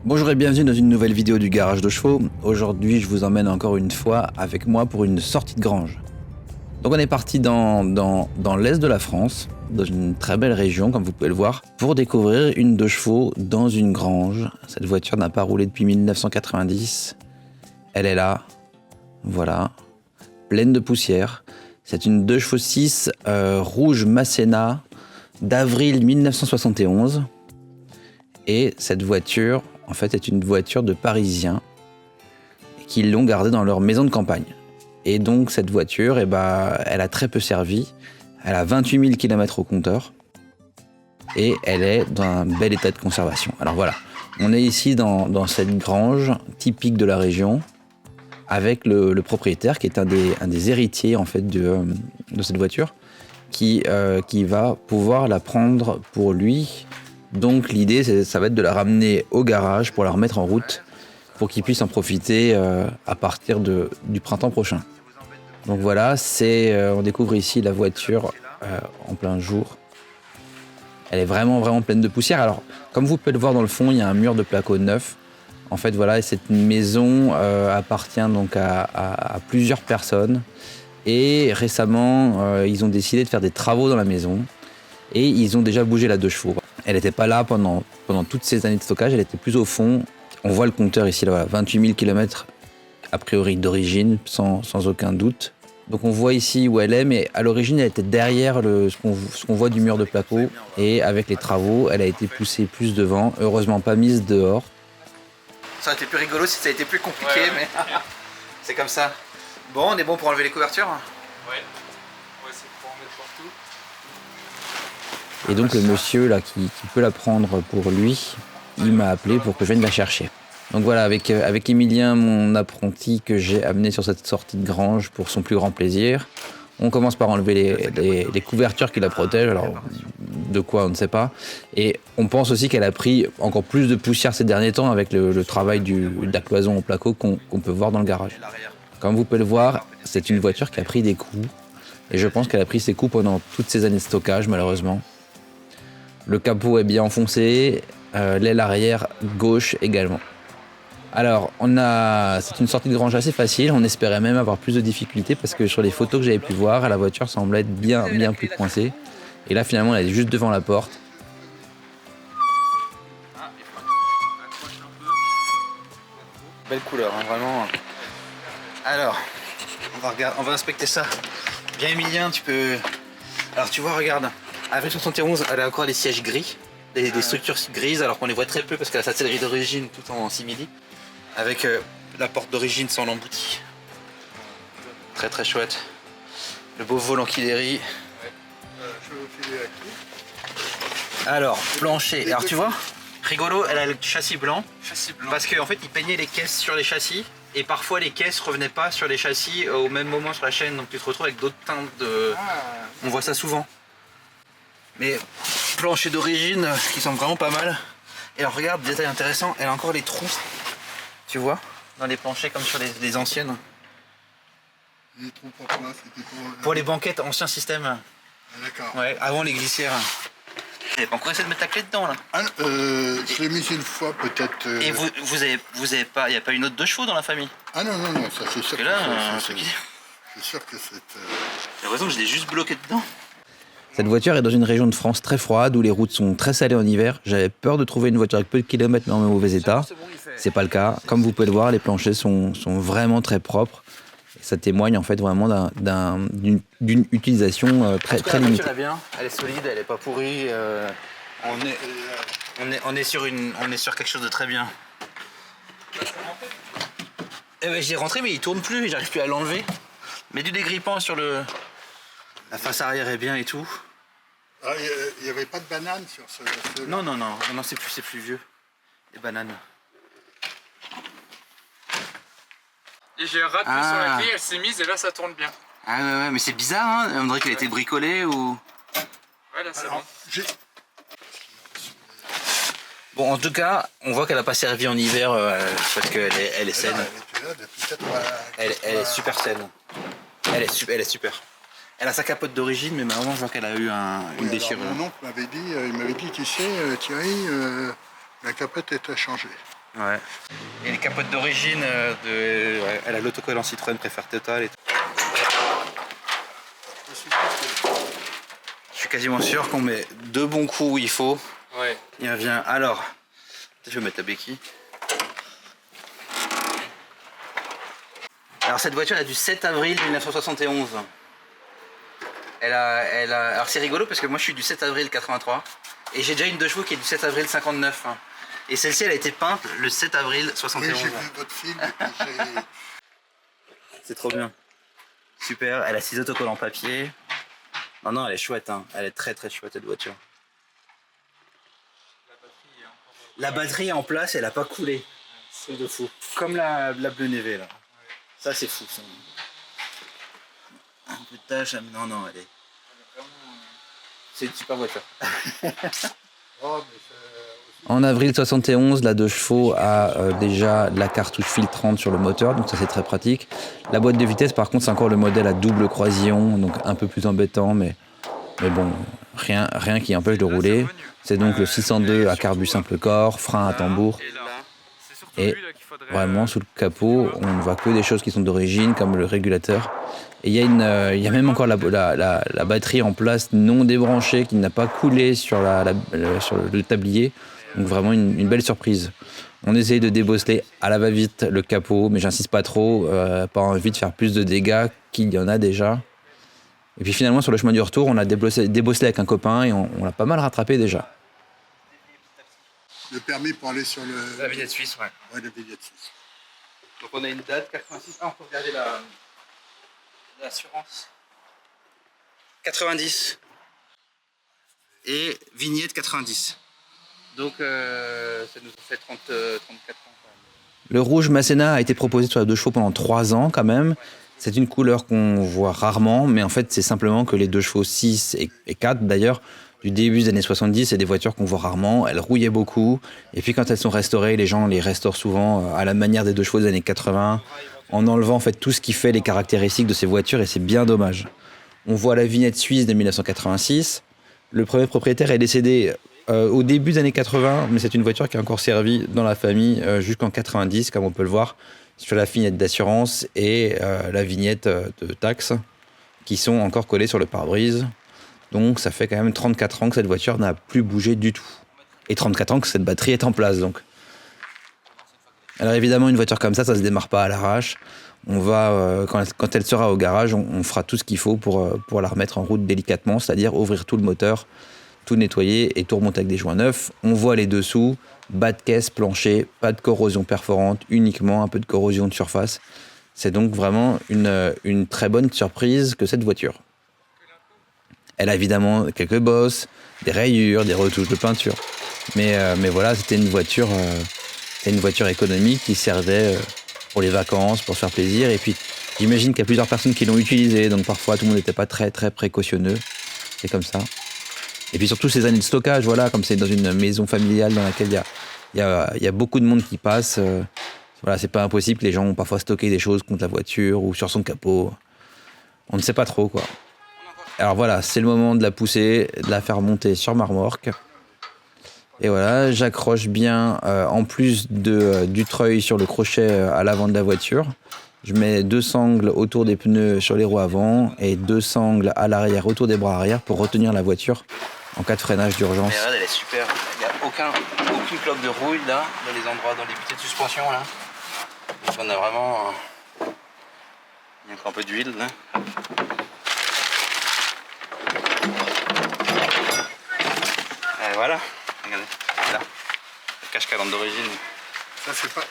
Bonjour et bienvenue dans une nouvelle vidéo du garage de chevaux. Aujourd'hui je vous emmène encore une fois avec moi pour une sortie de grange. Donc on est parti dans l'est de la France, dans une très belle région comme vous pouvez le voir, pour découvrir une 2 chevaux dans une grange. Cette voiture n'a pas roulé depuis 1990. Elle est là, voilà, pleine de poussière. C'est une 2 chevaux 6 rouge Masséna d'avril 1971. Et cette voiture, en fait, est une voiture de Parisiens qui l'ont gardée dans leur maison de campagne. Et donc, cette voiture, elle a très peu servi. Elle a 28 000 km au compteur. Et elle est dans un bel état de conservation. Alors voilà, on est ici dans cette grange typique de la région, avec le propriétaire qui est un des héritiers en fait, de cette voiture, qui va pouvoir la prendre pour lui. Donc l'idée, ça va être de la ramener au garage pour la remettre en route, pour qu'il puisse en profiter à partir du printemps prochain. Donc voilà, on découvre ici la voiture en plein jour. Elle est vraiment pleine de poussière. Alors, comme vous pouvez le voir dans le fond, il y a un mur de placo neuf. En fait, voilà, cette maison appartient donc à plusieurs personnes. Et récemment, ils ont décidé de faire des travaux dans la maison. Et ils ont déjà bougé la 2 chevaux. Elle n'était pas là pendant toutes ces années de stockage, elle était plus au fond. On voit le compteur ici, là, voilà, 28 000 km a priori d'origine, sans aucun doute. Donc on voit ici où elle est, mais à l'origine elle était derrière ce qu'on voit du mur de placo. Et avec les travaux, elle a été poussée plus devant, heureusement pas mise dehors. Ça aurait été plus rigolo si ça a été plus compliqué, mais c'est comme ça. Bon, on est bon pour enlever les couvertures? Ouais, on va essayer de pas en mettre partout. Et donc le monsieur là qui peut la prendre pour lui, il m'a appelé pour que je vienne la chercher. Donc voilà, avec Emilien, mon apprenti que j'ai amené sur cette sortie de grange pour son plus grand plaisir, on commence par enlever les couvertures qui la protègent, alors de quoi on ne sait pas. Et on pense aussi qu'elle a pris encore plus de poussière ces derniers temps avec le travail de la cloison au placo qu'on peut voir dans le garage. Comme vous pouvez le voir, c'est une voiture qui a pris des coups. Et je pense qu'elle a pris ses coups pendant toutes ces années de stockage, malheureusement. Le capot est bien enfoncé, l'aile arrière gauche également. Alors, c'est une sortie de grange assez facile, on espérait même avoir plus de difficultés parce que sur les photos que j'avais pu voir, la voiture semblait être bien plus coincée. Et là, finalement, elle est juste devant la porte. Belle couleur, hein, vraiment. Alors, on va inspecter ça. Bien Emilien, tu peux... Alors tu vois, regarde, avec 71, elle a encore des sièges gris, des structures grises, alors qu'on les voit très peu parce qu'elle a sa sellerie d'origine tout en simili. Avec la porte d'origine sans l'embouti. Très chouette. Le beau volant Kideri. Alors, plancher. Alors tu vois, rigolo, elle a le châssis blanc. Parce qu'en fait, ils peignaient les caisses sur les châssis. Et parfois les caisses revenaient pas sur les châssis au même moment sur la chaîne, donc tu te retrouves avec d'autres teintes de... On voit ça souvent. Mais plancher d'origine qui semble vraiment pas mal. Et alors regarde, détail intéressant, elle a encore les trous. Tu vois, dans les planchers comme sur les anciennes. Les trous pourquoi? C'était pour les banquettes, ancien système. Ah, d'accord. Ouais, avant les glissières. On pourrait essayer de mettre la clé dedans là. Ah, je l'ai mis une fois peut-être. Et vous avez pas, il n'y a pas une autre 2 chevaux dans la famille? Ah non, ça c'est sûr. Parce que là, c'est sûr que c'est. j'ai l'impression que je l'ai juste bloqué dedans. Cette voiture est dans une région de France très froide où les routes sont très salées en hiver. J'avais peur de trouver une voiture avec peu de kilomètres mais en mauvais état. C'est pas le cas. Comme vous pouvez le voir, les planchers sont vraiment très propres. Ça témoigne en fait vraiment d'une utilisation très limitée. La voiture est bien, elle est solide, elle est pas pourrie. On est sur quelque chose de très bien. Eh ben, j'ai rentré mais il tourne plus, j'arrive plus à l'enlever. Mais du dégrippant sur le... La face arrière est bien et tout. Ah, il n'y avait pas de banane sur ce... Non, c'est plus vieux. Les bananes. Et j'ai rappelé sur la clé, elle s'est mise et là ça tourne bien. Ah ouais, mais c'est bizarre, hein. On dirait qu'elle a été bricolée ou... Ouais, là c'est bon. Bon, en tout cas, on voit qu'elle n'a pas servi en hiver parce qu'elle est saine. Elle est super saine. Elle est super. Elle a sa capote d'origine, mais maintenant je vois qu'elle a eu une déchirure. Mon oncle m'avait dit, tu sais, Thierry, la capote est à changer. Ouais. Et les capotes d'origine, ouais, elle a l'autocollant Citroën Préfère Total et tout. Je suis quasiment sûr qu'on met 2 bons coups où il faut. Ouais. Il revient. Alors, peut-être je vais mettre la béquille. Alors cette voiture elle a du 7 avril 1971. Alors c'est rigolo parce que moi je suis du 7 avril 83 et j'ai déjà une 2 chevaux qui est du 7 avril 59. Et celle-ci elle a été peinte le 7 avril 71. Oui, j'ai vu votre film et puis j'ai... C'est trop bien. Super, elle a 6 autocollants papier. Non, elle est chouette, hein. Elle est très très chouette cette voiture. La batterie est en place, elle a pas coulé. C'est de fou. Comme la Bleu Névé là. Ça c'est fou ça. Un peu de tâche, non, elle est... C'est une super voiture. En avril 71, la 2 chevaux a déjà la cartouche filtrante sur le moteur, donc ça c'est très pratique. La boîte de vitesse par contre c'est encore le modèle à double croisillon, donc un peu plus embêtant, mais bon, rien qui empêche de rouler. C'est donc le 602 à carbu simple corps, frein à tambour. Et vraiment sous le capot, on ne voit que des choses qui sont d'origine, comme le régulateur. Et il y a même encore la batterie en place non débranchée qui n'a pas coulé sur le tablier. Donc vraiment une belle surprise. On essaye de débosseler à la va-vite le capot, mais j'insiste pas trop, pas envie de faire plus de dégâts qu'il y en a déjà. Et puis finalement sur le chemin du retour, on a débosselé avec un copain et on l'a pas mal rattrapé déjà. Le permis pour aller sur le... La vignette suisse, ouais. Ouais, la vignette suisse. Donc on a une date 86. Ah, on peut regarder l'assurance. 90. Et vignette 90. Donc ça nous fait 34 ans. Le rouge Masséna a été proposé sur la 2 chevaux pendant 3 ans quand même. C'est une couleur qu'on voit rarement, mais en fait c'est simplement que les 2 chevaux 6 et 4 d'ailleurs, du début des années 70, c'est des voitures qu'on voit rarement, elles rouillaient beaucoup, et puis quand elles sont restaurées, les gens les restaurent souvent à la manière des 2 chevaux des années 80, en enlevant en fait tout ce qui fait les caractéristiques de ces voitures, et c'est bien dommage. On voit la vignette suisse de 1986, le premier propriétaire est décédé au début des années 80, mais c'est une voiture qui a encore servi dans la famille jusqu'en 90, comme on peut le voir sur la vignette d'assurance et la vignette de taxe, qui sont encore collées sur le pare-brise. Donc ça fait quand même 34 ans que cette voiture n'a plus bougé du tout. Et 34 ans que cette batterie est en place. Donc. Alors évidemment, une voiture comme ça ne se démarre pas à l'arrache. On va, quand elle sera au garage, on fera tout ce qu'il faut pour la remettre en route délicatement, c'est-à-dire ouvrir tout le moteur, tout nettoyer et tout remonter avec des joints neufs. On voit les dessous, bas de caisse, plancher, pas de corrosion perforante, uniquement un peu de corrosion de surface. C'est donc vraiment une très bonne surprise que cette voiture. Elle a évidemment quelques bosses, des rayures, des retouches de peinture. Mais voilà, c'était une voiture économique qui servait pour les vacances, pour se faire plaisir. Et puis, j'imagine qu'il y a plusieurs personnes qui l'ont utilisée, donc parfois tout le monde n'était pas très très précautionneux. C'est comme ça. Et puis surtout ces années de stockage, voilà, comme c'est dans une maison familiale dans laquelle il y a beaucoup de monde qui passe. Voilà, c'est pas impossible que les gens ont parfois stocké des choses contre la voiture ou sur son capot. On ne sait pas trop, quoi. Alors voilà, c'est le moment de la pousser, de la faire monter sur ma remorque. Et voilà, j'accroche bien, en plus du treuil sur le crochet à l'avant de la voiture. Je mets 2 sangles autour des pneus sur les roues avant et 2 sangles à l'arrière autour des bras arrière pour retenir la voiture en cas de freinage d'urgence. Mais regarde, elle est super. Il n'y a aucune cloque de rouille là, dans les endroits, dans les petites suspensions là. Donc on a vraiment... Il y a encore un peu d'huile là. Et voilà, regardez, là, le cache calandre d'origine. Ça, c'est pas...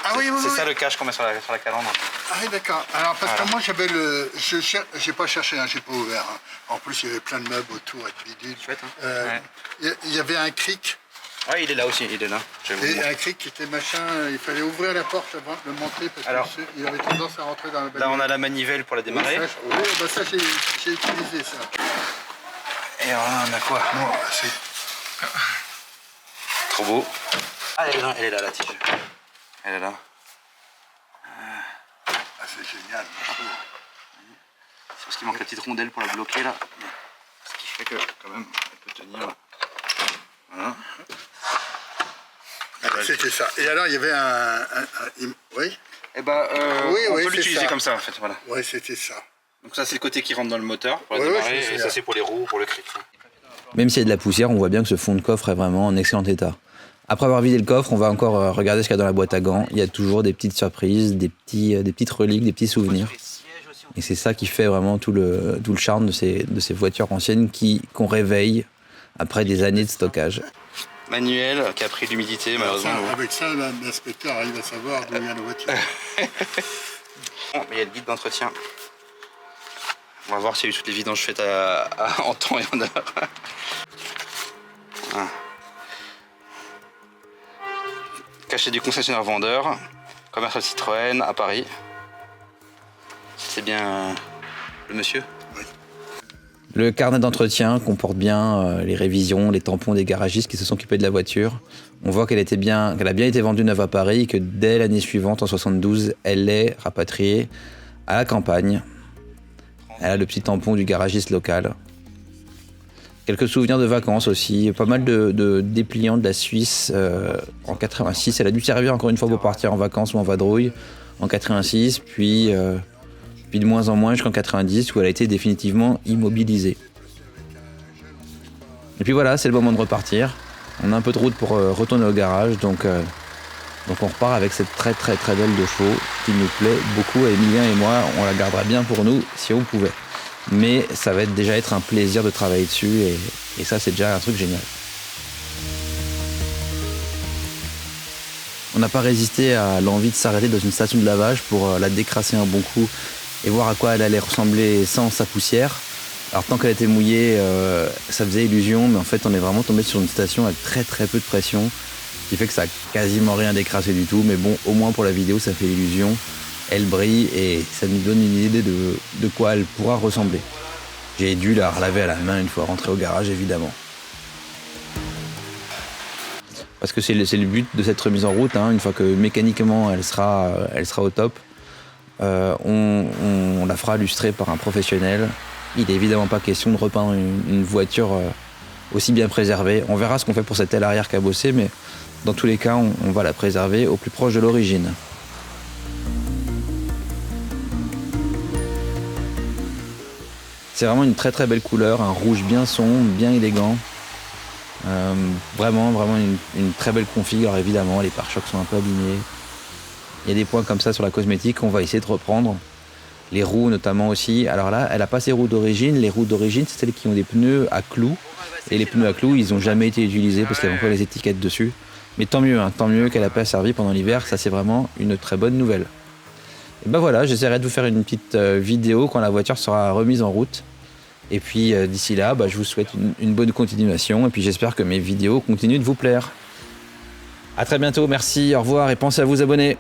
Ah oui, oui, c'est oui. ça le cache qu'on met sur la calandre. Ah oui, d'accord. Alors, parce que moi, j'avais le... J'ai pas cherché, hein, j'ai pas ouvert. Hein. En plus, il y avait plein de meubles autour et de bidules. Chouette, hein. Il y avait un cric. Ah, il est là aussi, il est là. Et un cric qui était machin, il fallait ouvrir la porte avant de le monter parce qu'il avait tendance à rentrer dans la bagnole. Là, on a la manivelle pour la démarrer. Oui, bah ça, j'ai utilisé ça. Et alors là, on a quoi? Non, c'est... Trop beau. Ah, elle est là, la tige. Elle est là. Ah, c'est génial, je trouve. C'est parce qu'il manque la petite rondelle pour la bloquer là. Ce qui fait que, quand même, elle peut tenir. Voilà. Alors, c'était ça. Et alors, il y avait oui. Et bah, Oui, on oui, peut c'est l'utiliser ça. comme ça en fait, voilà. Oui, c'était ça. Donc ça c'est le côté qui rentre dans le moteur pour la Ouais, ouais, démarrer, je me et ça souviens. c'est pour les roues, pour le crit. Même s'il y a de la poussière, on voit bien que ce fond de coffre est vraiment en excellent état. Après avoir vidé le coffre, on va encore regarder ce qu'il y a dans la boîte à gants. Il y a toujours des petites surprises, des petites reliques, des petits souvenirs. Et c'est ça qui fait vraiment tout le charme de ces voitures anciennes qu'on réveille après des années de stockage. Manuel qui a pris l'humidité malheureusement. Avec ça, l'inspecteur arrive à savoir d'où vient la voiture. Bon, mais il y a le guide d'entretien. On va voir s'il y a eu toutes les vidanges faites en temps et en heure. Ah. Cachet du concessionnaire vendeur, commercial Citroën à Paris. C'est bien le monsieur? Le carnet d'entretien comporte bien les révisions, les tampons des garagistes qui se sont occupés de la voiture. On voit qu'elle a bien été vendue neuve à Paris et que dès l'année suivante, en 72, elle est rapatriée à la campagne. Elle a le petit tampon du garagiste local. Quelques souvenirs de vacances aussi, pas mal de dépliants de la Suisse en 86. Elle a dû servir encore une fois pour partir en vacances ou en vadrouille en 86, puis de moins en moins jusqu'en 90 où elle a été définitivement immobilisée. Et puis voilà, c'est le moment de repartir. On a un peu de route pour retourner au garage, donc on repart avec cette très très très belle de chevaux qui nous plaît beaucoup à Emilien et moi. On la gardera bien pour nous si on pouvait. Mais ça va déjà être un plaisir de travailler dessus et ça c'est déjà un truc génial. On n'a pas résisté à l'envie de s'arrêter dans une station de lavage pour la décrasser un bon coup et voir à quoi elle allait ressembler sans sa poussière. Alors tant qu'elle était mouillée, ça faisait illusion, mais en fait on est vraiment tombé sur une station avec très très peu de pression, ce qui fait que ça a quasiment rien décrassé du tout, mais bon, au moins pour la vidéo ça fait illusion, elle brille et ça nous donne une idée de quoi elle pourra ressembler. J'ai dû la relaver à la main une fois rentrée au garage évidemment. Parce que c'est le but de cette remise en route, hein, une fois que mécaniquement elle sera au top, on la fera lustrer par un professionnel. Il n'est évidemment pas question de repeindre une voiture aussi bien préservée. On verra ce qu'on fait pour cette aile arrière cabossée, mais dans tous les cas, on va la préserver au plus proche de l'origine. C'est vraiment une très très belle couleur, un rouge bien sombre, bien élégant. Vraiment une très belle config. Alors évidemment, les pare-chocs sont un peu abîmés. Il y a des points comme ça sur la cosmétique qu'on va essayer de reprendre. Les roues notamment aussi. Alors là, elle n'a pas ses roues d'origine. Les roues d'origine, c'est celles qui ont des pneus à clous. Et les pneus à clous, ils n'ont jamais été utilisés parce qu'il y avait encore les étiquettes dessus. Mais tant mieux qu'elle n'a pas servi pendant l'hiver. Ça, c'est vraiment une très bonne nouvelle. Et ben voilà, j'essaierai de vous faire une petite vidéo quand la voiture sera remise en route. Et puis d'ici là, je vous souhaite une bonne continuation. Et puis j'espère que mes vidéos continuent de vous plaire. À très bientôt, merci, au revoir et pensez à vous abonner.